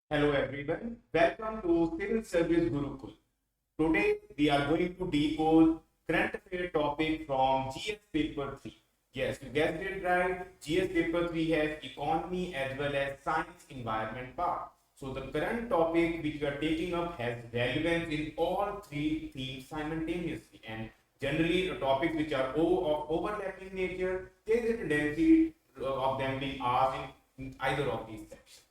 Hello everyone, welcome to Civil Service Gurukul. Today we are going to decode current affair topic from GS paper 3. Yes, you guessed it right. GS paper 3 has economy as well as science environment part. So the current topic which we are taking up has relevance in all three themes simultaneously, and generally the topics which are of overlapping nature, there is a tendency of them being asked in either of these sections.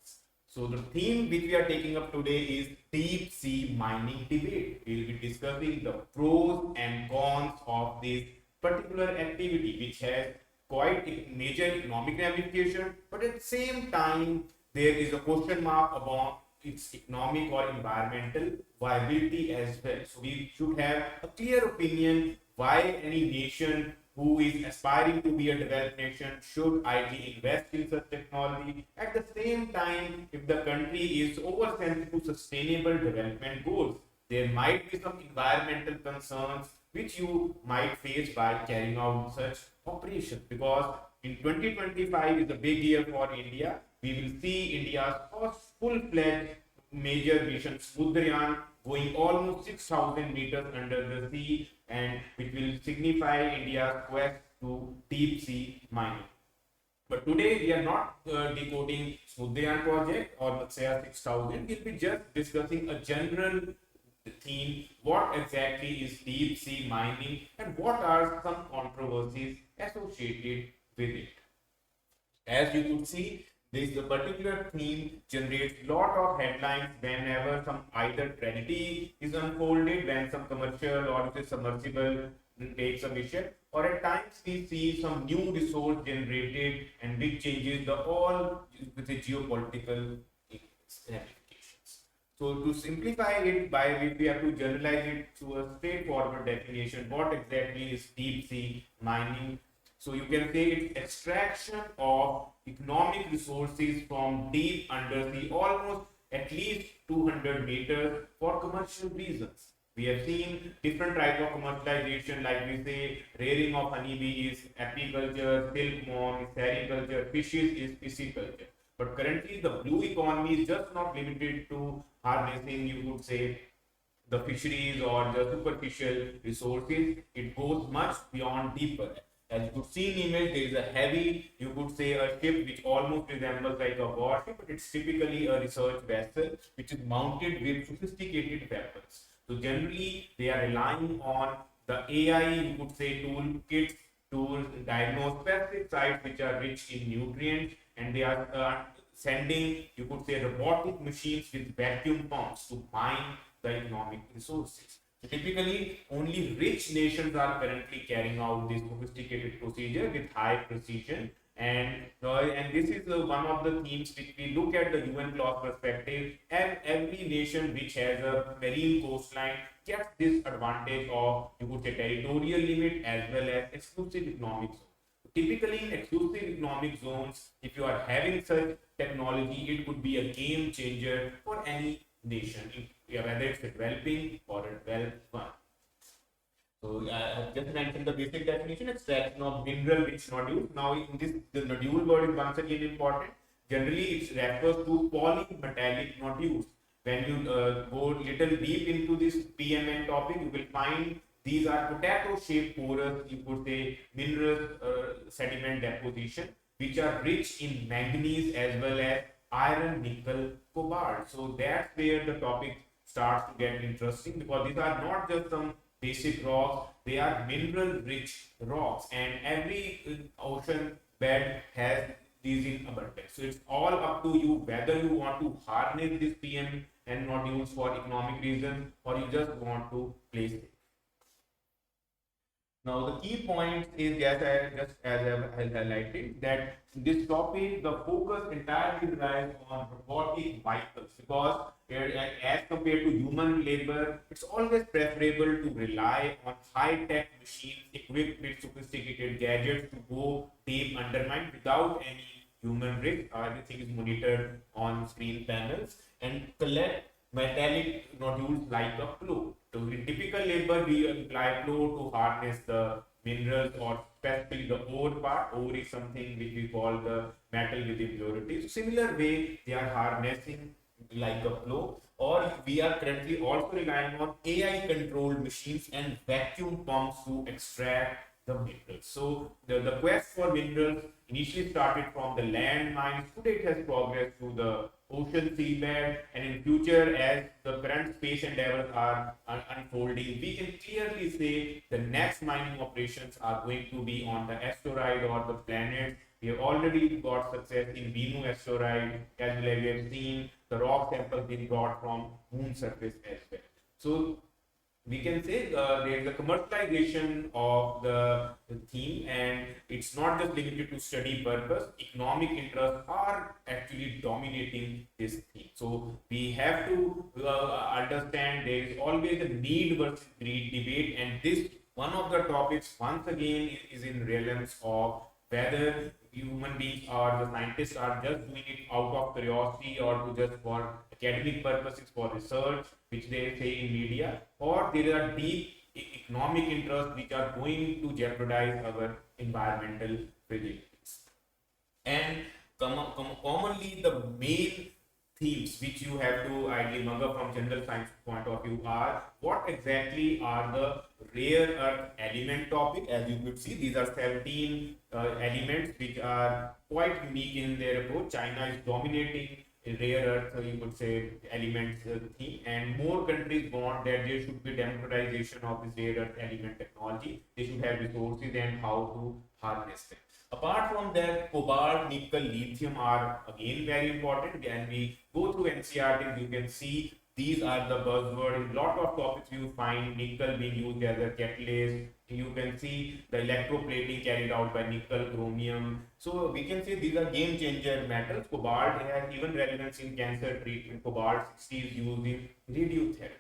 So the theme which we are taking up today is deep sea mining debate. We will be discussing the pros and cons of this particular activity, which has quite a major economic ramification, but at the same time there is a question mark about its economic or environmental viability as well. So we should have a clear opinion why any nation who is aspiring to be a developed nation should ideally invest in such technology. At the same time, if the country is oversensitive to sustainable development goals, there might be some environmental concerns which you might face by carrying out such operations, because in 2025 is a big year for India. We will see India's first full-fledged major mission Smudrayan going almost 6,000 meters under the sea, and which will signify India's quest to deep sea mining. But today we are not decoding Smudrayan project or Matsya 6000. We'll be just discussing a general theme: what exactly is deep sea mining and what are some controversies associated with it. As you could see, this particular theme generates lot of headlines whenever some either tragedy is unfolded, when some commercial or submersible takes a mission, or at times we see some new resource generated and which changes the all with the geopolitical ramifications. So to simplify it, by we have to generalize it to a straightforward definition. What exactly is deep sea mining? So you can say it's extraction of economic resources from deep undersea, almost at least 200 meters, for commercial reasons. We have seen different types of commercialization, like we say rearing of honeybees, apiculture, silkworm is sericulture, fishes is pisciculture. But currently the blue economy is just not limited to harnessing, you could say, the fisheries or the superficial resources. It goes much beyond deeper. As you could see in image, there is a heavy, you could say, a ship which almost resembles like a warship, but it's typically a research vessel which is mounted with sophisticated weapons. So generally, they are relying on the AI, you could say, toolkits to diagnose pesticides which are rich in nutrients, and they are sending, you could say, robotic machines with vacuum pumps to mine the economic resources. So typically, only rich nations are currently carrying out this sophisticated procedure with high precision. And this is one of the themes which we look at the UN clause perspective. And every nation which has a marine coastline gets this advantage of, you could say, territorial limit as well as exclusive economic zone. Typically, in exclusive economic zones, if you are having such technology, it could be a game changer for any nation, whether it's a developing or a developed one. So I have just mentioned the basic definition: extraction of mineral-rich nodules. Now, in this, the nodule word is once again important. Generally, it refers to polymetallic nodules. When you go little deep into this PMN topic, you will find these are potato-shaped porous, you could say, mineral sediment deposition, which are rich in manganese as well as iron, nickel, cobalt. So that's where the topic starts to get interesting, because these are not just some basic rocks, they are mineral rich rocks, and every ocean bed has these in abundance. So it's all up to you whether you want to harness this PM and nodules for economic reasons, or you just want to place it. Now, the key point is, just as I highlighted, that this topic, the focus entirely relies on robotic vehicles, because as compared to human labor, it's always preferable to rely on high-tech machines equipped with sophisticated gadgets to go deep undermine without any human risk. Everything is monitored on screen panels and collect metallic nodules like a plow. So in typical labor, we apply plow to harness the minerals, or specifically the ore part. Ore is something which we call the metal with impurities. So similar way, they are harnessing like a flow, or we are currently also relying on AI controlled machines and vacuum pumps to extract the minerals. So the quest for minerals initially started from the land mines. Today it has progressed to the ocean seabed, and in future, as the current space endeavors are unfolding, we can clearly say the next mining operations are going to be on the asteroid or the planet. We have already got success in Bennu asteroid, as we have seen the rock samples being brought from moon surface as well. So we can say there is a commercialization of the theme, and it's not just limited to study purpose. Economic interests are actually dominating this theme. So we have to understand there is always a need versus greed debate, and this one of the topics once again is in realms of whether human beings or the scientists are just doing it out of curiosity or to just for academic purposes for research, which they say in media, or there are deep economic interests which are going to jeopardize our environmental fragilities. And commonly, the main themes which you have to ideally mug up from general science point of view are what exactly are the rare earth element topic. As you could see, these are 17 elements which are quite unique in their approach. China is dominating rare earth, you could say, elements theme, and more countries want that there should be democratization of this rare earth element technology. They should have resources and how to harness them. Apart from that, cobalt, nickel, lithium are again very important. And we go through NCRT, you can see these are the buzzwords. In lot of topics you find nickel being used as a catalyst. You can see the electroplating carried out by nickel, chromium. So we can say these are game changer metals. Cobalt has even relevance in cancer treatment. Cobalt 60 is used in radiotherapy.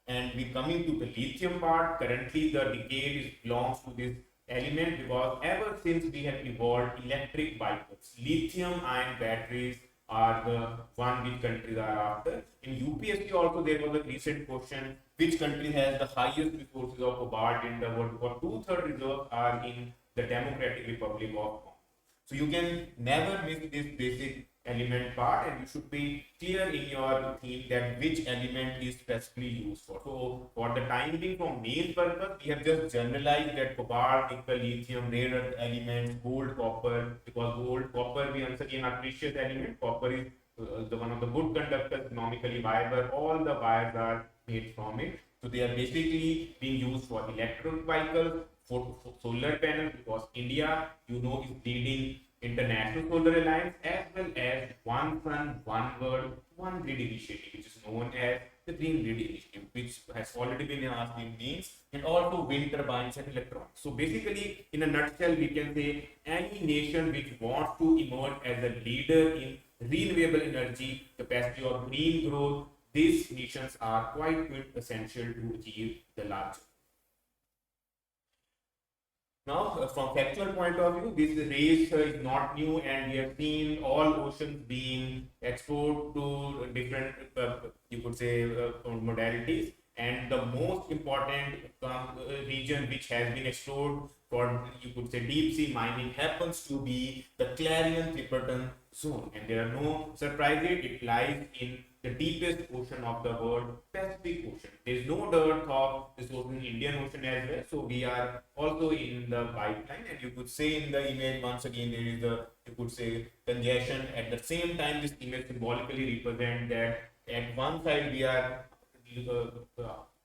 And we coming to the lithium part. Currently, the decade belongs to this element because ever since we have evolved electric vehicles, lithium ion batteries are the one which countries are after. In UPSC also there was a recent question, which country has the highest resources of cobalt in the world, or two-thirds reserves are in the Democratic Republic of Congo. So you can never miss this basic element part, and you should be clear in your theme that which element is specifically used for. So for the time being, for main purpose, we have just generalized that cobalt, nickel, lithium, rare earth elements, gold, copper, because gold, copper, we once again are precious element. Copper is the one of the good conductors, economically viable. All the wires are made from it. So they are basically being used for electric vehicles, for solar panels, because India, you know, is leading International Solar Alliance, as well as One Sun, One World, One Grid Initiative, which is known as the Green Grid Initiative, which has already been asked in means, and also wind turbines and electronics. So basically, in a nutshell, we can say any nation which wants to emerge as a leader in renewable energy capacity or green growth, these nations are quite essential to achieve the large. Now, from factual point of view, this race is not new, and we have seen all oceans being exposed to different, you could say, modalities. And the most important region which has been explored for, you could say, deep sea mining happens to be the Clarion-Clipperton zone. And there are no surprises, it lies in the deepest ocean of the world, Pacific Ocean. There is no dearth of this ocean, Indian Ocean as well. So we are also in the pipeline, and you could say in the image once again there is a, you could say, congestion. At the same time, this image symbolically represent that at one side we are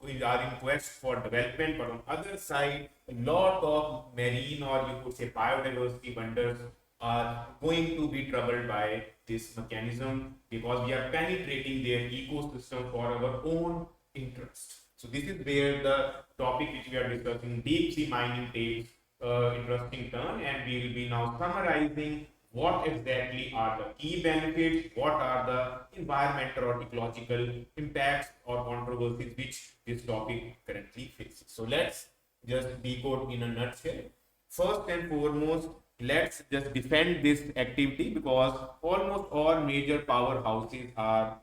in quest for development, but on other side, a lot of marine, or you could say biodiversity wonders are going to be troubled by this mechanism, because we are penetrating their ecosystem for our own interest. So this is where the topic which we are discussing, deep sea mining, takes interesting turn, and we will be now summarizing what exactly are the key benefits, what are the environmental or ecological impacts or controversies which this topic currently faces. So let's just decode in a nutshell. First and foremost, let's just defend this activity, because almost all major powerhouses are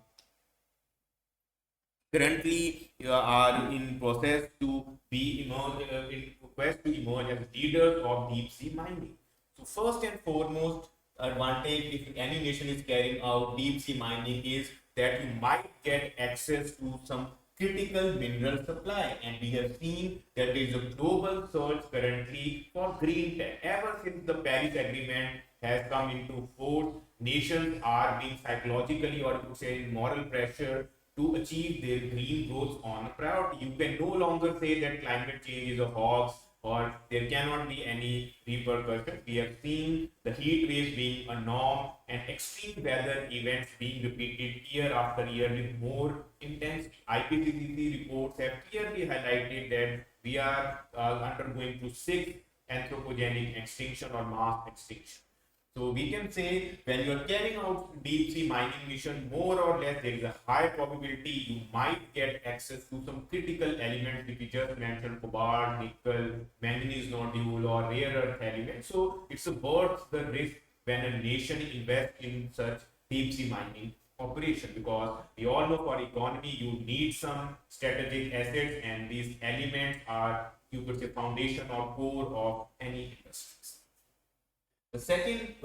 currently are in process to be in quest to emerge as leaders of deep sea mining. So first and foremost advantage, if any nation is carrying out deep sea mining, is that you might get access to some critical mineral supply. And we have seen that there is a global search currently for green tech. Ever since the Paris Agreement has come into force, nations are being psychologically, or you could say moral pressure, to achieve their green goals on a priority. You can no longer say that climate change is a hoax or there cannot be any repercussions. We have seen the heat waves being a norm and extreme weather events being repeated year after year with more intensity. IPCC reports have clearly highlighted that we are undergoing through sixth anthropogenic extinction or mass extinction. So we can say when you are carrying out deep sea mining mission, more or less there is a high probability you might get access to some critical elements which we just mentioned: cobalt, nickel, manganese nodule, or rare earth elements. So it's worth the risk when a nation invests in such deep sea mining operation, because we all know for economy you need some strategic assets, and these elements are, you could say, foundation or core of any industries. The second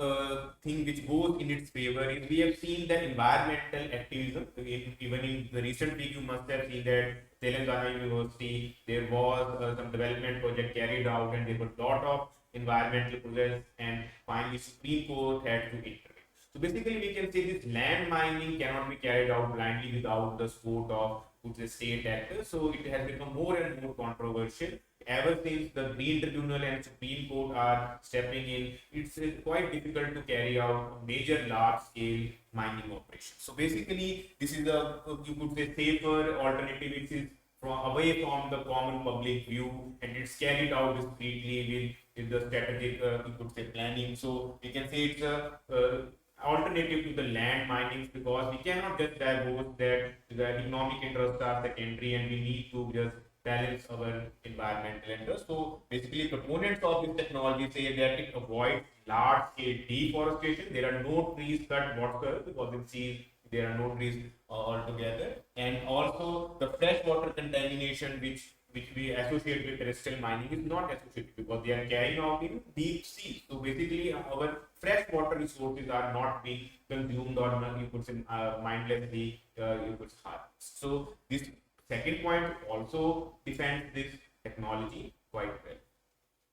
thing which goes in its favor is we have seen that environmental activism. Even in the recent week, you must have seen that Telangana University, there was some development project carried out, and there were a lot of environmental projects, and finally Supreme Court had to intervene. So basically, we can say this land mining cannot be carried out blindly without the support of the state actors. So it has become more and more controversial. Ever since the Green Tribunal and Supreme Court are stepping in, it's quite difficult to carry out major large-scale mining operations. So basically, this is a, you could say, safer alternative, which is away from the common public view, and it's carried out discreetly with the strategic, you could say, planning. So we can say it's a alternative to the land minings, because we cannot just divulge that the economic interests are secondary and we need to just balance our environmental interests. So basically, proponents of this technology say that it avoids large scale deforestation. There are no trees cut whatsoever, because in sea there are no trees altogether, and also the freshwater contamination which we associate with terrestrial mining is not associated, because they are carrying out in deep sea. So basically, our freshwater resources are not being consumed or you could say mindlessly you could harvest. So this second point also defends this technology quite well.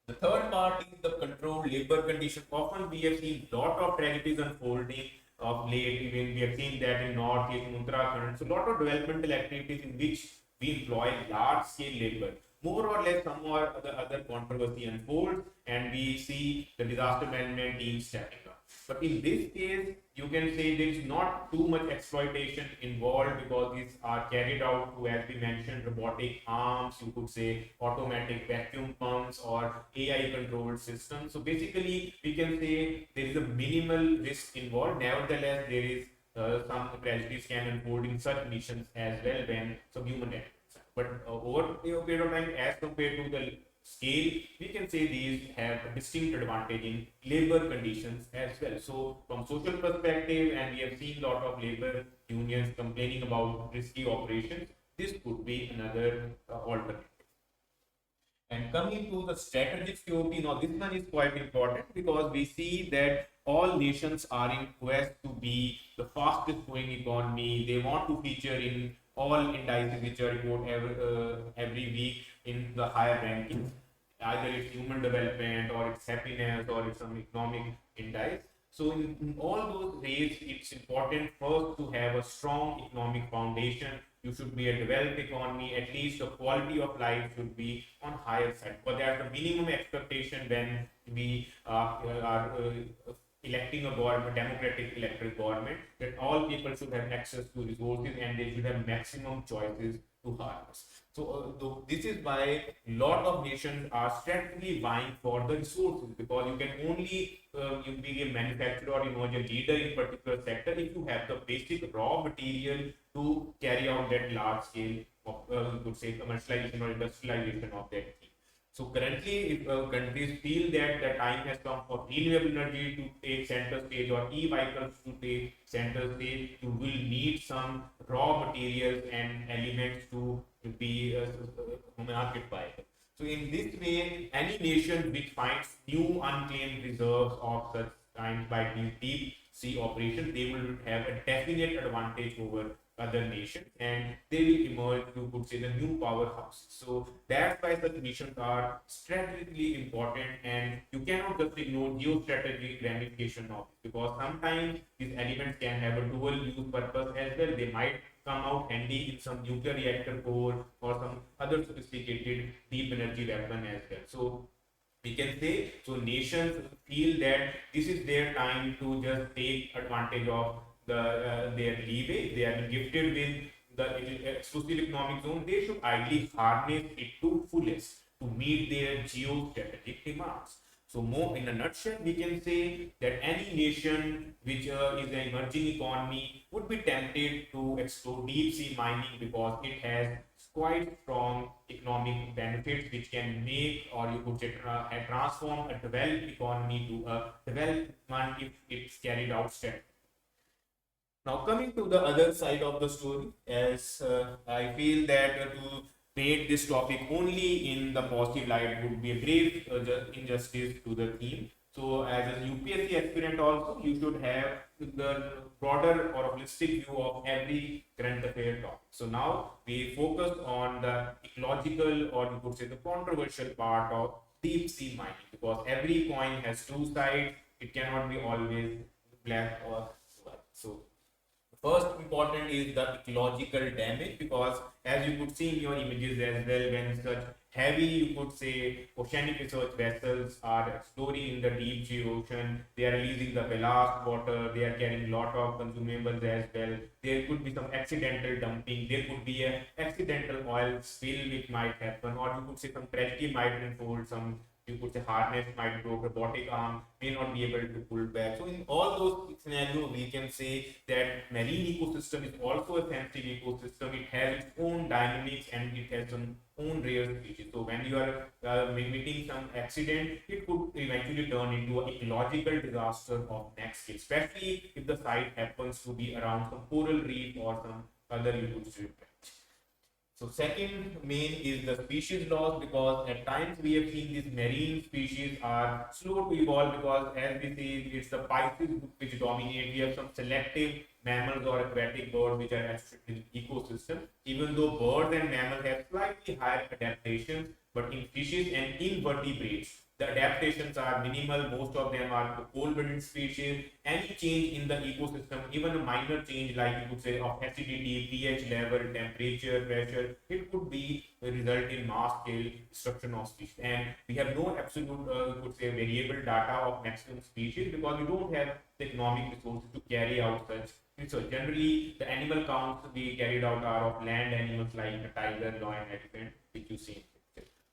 The third part is the controlled labor condition. Often we have seen lot of tragedies unfolding of late. Even we have seen that in North East, Uttarakhand. So lot of developmental activities in which we employ large scale labor. More or less, some or the other controversy unfolds, and we see the disaster management team stepping up. But in this case, you can say there is not too much exploitation involved, because these are carried out through, as we mentioned, robotic arms, you could say automatic vacuum pumps or AI controlled systems. So basically, we can say there is a minimal risk involved. Nevertheless, there is some tragedies can unfold in such missions as well when some human error. But over a period of time, as compared to the scale, we can say these have a distinct advantage in labor conditions as well. So from social perspective, and we have seen a lot of labor unions complaining about risky operations, this could be another alternative. And coming to the strategic security, now this one is quite important, because we see that all nations are in quest to be the fastest growing economy. They want to feature in all indices which are reported every week in the higher rankings. Either it's human development, or it's happiness, or it's some economic index. So in all those ways, it's important first to have a strong economic foundation. You should be a developed economy. At least the quality of life should be on higher side. But that's the minimum expectation when we are electing a government, democratic elected government, that all people should have access to resources and they should have maximum choices to harvest. So this is why a lot of nations are strategically vying for the resources, because you can only you be a manufacturer or a leader in particular sector if you have the basic raw material to carry out that large scale of you could say commercialization or industrialization of that thing. So currently, if countries feel that the time has come for renewable energy to take center stage or e-vehicles to take center stage, you will need some raw materials and elements to be market by. So in this way, any nation which finds new unclaimed reserves of such kind by deep sea operation, they will have a definite advantage over other nations, and they will emerge, you could say, the new powerhouse. So that's why such missions are strategically important, and you cannot just ignore geostrategic ramification of it, because sometimes these elements can have a dual use purpose as well. They might come out handy in some nuclear reactor core or some other sophisticated deep energy weapon as well. So we can say, so nations feel that this is their time to just take advantage of their leeway. They are gifted with the exclusive economic zone. They should ideally harness it to fullest to meet their geostrategic demands. So more in a nutshell, we can say that any nation which is an emerging economy would be tempted to explore deep sea mining because it has quite strong economic benefits which can make, or you could say transform, a developed economy to a developed one if it's carried out steadily. Now, coming to the other side of the story, as I feel that to paint this topic only in the positive light would be a grave injustice to the theme. So, as a UPSC aspirant, also you should have the broader or holistic view of every current affair topic. So now we focus on the ecological, or you could say the controversial part of deep sea mining, because every coin has two sides. It cannot be always black or white. So first important is the ecological damage, because as you could see in your images as well, when such heavy, you could say, oceanic research vessels are exploring in the deep sea ocean, they are releasing the ballast water, they are carrying lot of consumables as well. There could be some accidental dumping, there could be a accidental oil spill which might happen, or you could say some tragedy might unfold, some, you could say, harness might broke, robotic arm may not be able to pull back. So in all those scenarios, we can say that marine ecosystem is also a sensitive ecosystem. It has its own dynamics and it has some own rare species. So when you are mimicking some accident, it could eventually turn into an ecological disaster of next scale, especially if the site happens to be around some coral reef or some other, you could say, patch. So second main is the species loss, because at times we have seen these marine species are slow to evolve, because as we see, it's the Pisces which dominate. We have some selective mammals or aquatic birds which are restricted in ecosystem. Even though birds and mammals have slightly higher adaptations, but in fishes and invertebrates, the adaptations are minimal. Most of them are cold-blooded species. Any change in the ecosystem, even a minor change like you could say of acidity, pH level, temperature, pressure, it could be result in mass scale destruction of species. And we have no absolute, you could say, variable data of maximum species, because we don't have the economic resources to carry out such research. Generally, the animal counts we carried out are of land animals like a tiger, lion, elephant, which you see.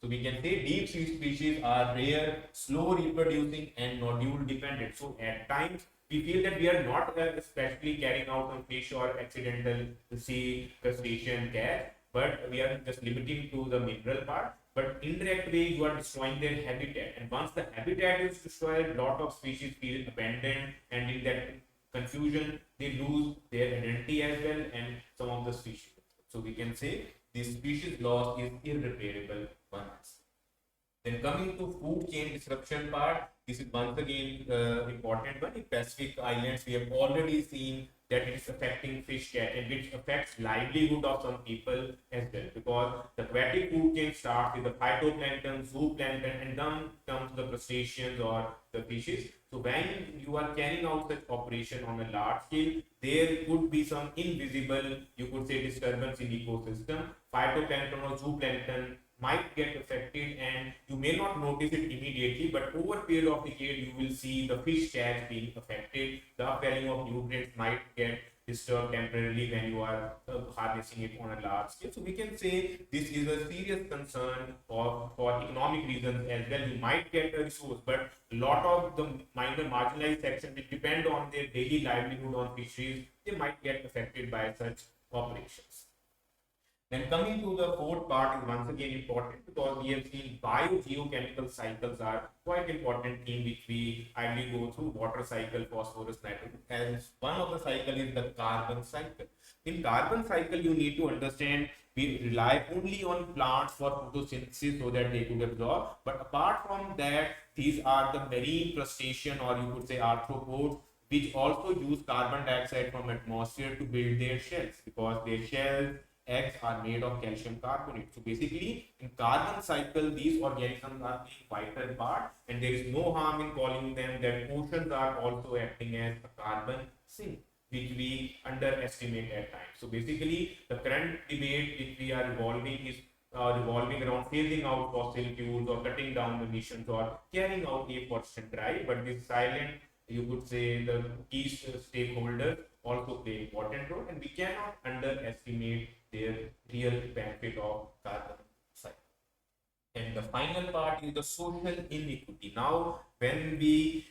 So we can say deep sea species are rare, slow reproducing, and nodule dependent. So at times we feel that we are not especially carrying out some fish or accidental sea crustacean catch, but we are just limiting to the mineral part. But indirect way you are destroying their habitat, and once the habitat is destroyed, lot of species feel abandoned, and in that confusion they lose their identity as well, and some of the species. So we can say this species loss is irreparable once. Then coming to food chain disruption part, this is once again important one. In Pacific Islands, we have already seen that it is affecting fish catch, and which affects livelihood of some people as well, because the aquatic food chain starts with the phytoplankton, zooplankton, and then comes the crustaceans or the fishes. So when you are carrying out such operation on a large scale, there could be some invisible, you could say, disturbance in ecosystem. Phytoplankton or zooplankton might get affected, and you may not notice it immediately, but over a period of decade you will see the fish catch being affected. The upwelling of nutrients might get disturbed temporarily when you are harnessing it on a large scale. So we can say this is a serious concern for economic reasons as well. You might get a resource, but a lot of the minor marginalized sections which depend on their daily livelihood on fisheries, they might get affected by such operations. Then coming to the fourth part is once again important, because we have seen biogeochemical cycles are quite important theme which we ideally go through: water cycle, phosphorus, nitrogen. And one of the cycle is the carbon cycle. In carbon cycle, you need to understand we rely only on plants for photosynthesis so that they could absorb. But apart from that, these are the marine crustacean, or you could say arthropods, which also use carbon dioxide from atmosphere to build their shells, because their shells, eggs are made of calcium carbonate. So basically, in carbon cycle, these organisms are playing vital part, and there is no harm in calling them that oceans are also acting as a carbon sink, which we underestimate at times. So basically, the current debate which we are evolving is revolving around phasing out fossil fuels or cutting down emissions or carrying out a forest drive. But this silent, you could say, the key stakeholders also play important role, and we cannot underestimate their real benefit of carbon cycle. And the final part is the social inequity. Now, when we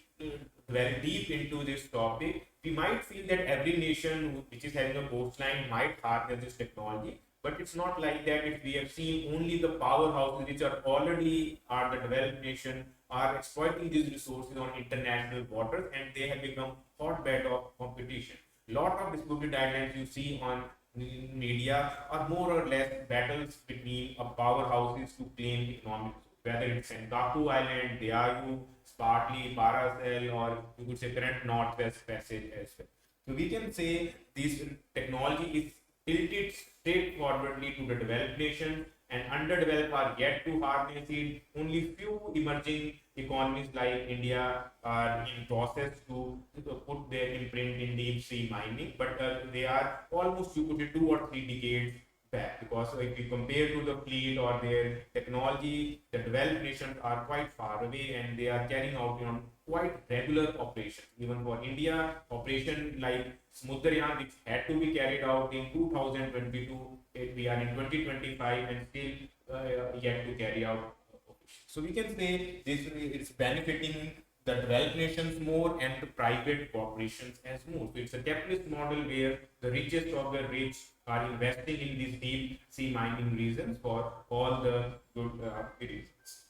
dwell deep into this topic, we might feel that every nation which is having a coastline might harness this technology, but it's not like that. If we have seen only the powerhouses which are already are the developed nation are exploiting these resources on international waters, and they have become hotbed of competition. Lot of disputed islands you see on media are more or less battles between powerhouses to claim economic, whether it's Senkaku Island, Diaoyu, Spratly, Paracel, or you could say current Northwest Passage as well. So we can say this technology is tilted straightforwardly to the developed nations, and underdeveloped are yet to harness it. Only few emerging economies like India are in process to put their imprint in deep sea mining, but they are almost, you could say, 2 or 3 decades back, because if we compare to the fleet or their technology, the developed nations are quite far away, and they are carrying out quite regular operations. Even for India, operation like Smudrayan, which had to be carried out in 2022, we are in 2025 and still yet to carry out. So we can say this is benefiting the developed nations more and the private corporations as more. So it's a capitalist model where the richest of the rich are investing in these deep sea mining regions for all the good reasons.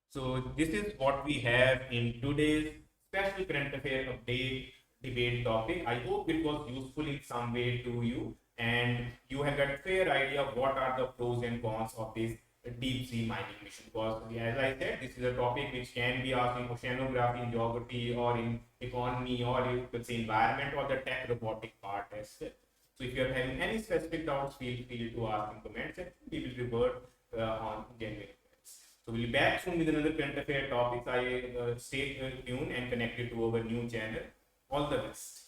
So this is what we have in today's special current affair update debate topic. I hope it was useful in some way to you, and you have got a fair idea of what are the pros and cons of this deep sea mining mission. Because as I said, this is a topic which can be asked in oceanography, in geography, or in economy, or you could say environment, or the tech robotic part as well. So if you are having any specific doubts, feel free to ask in comments, and we will revert on genuine. So we'll be back soon with another current affair topics. I stay tuned and connected to our new channel. All the best.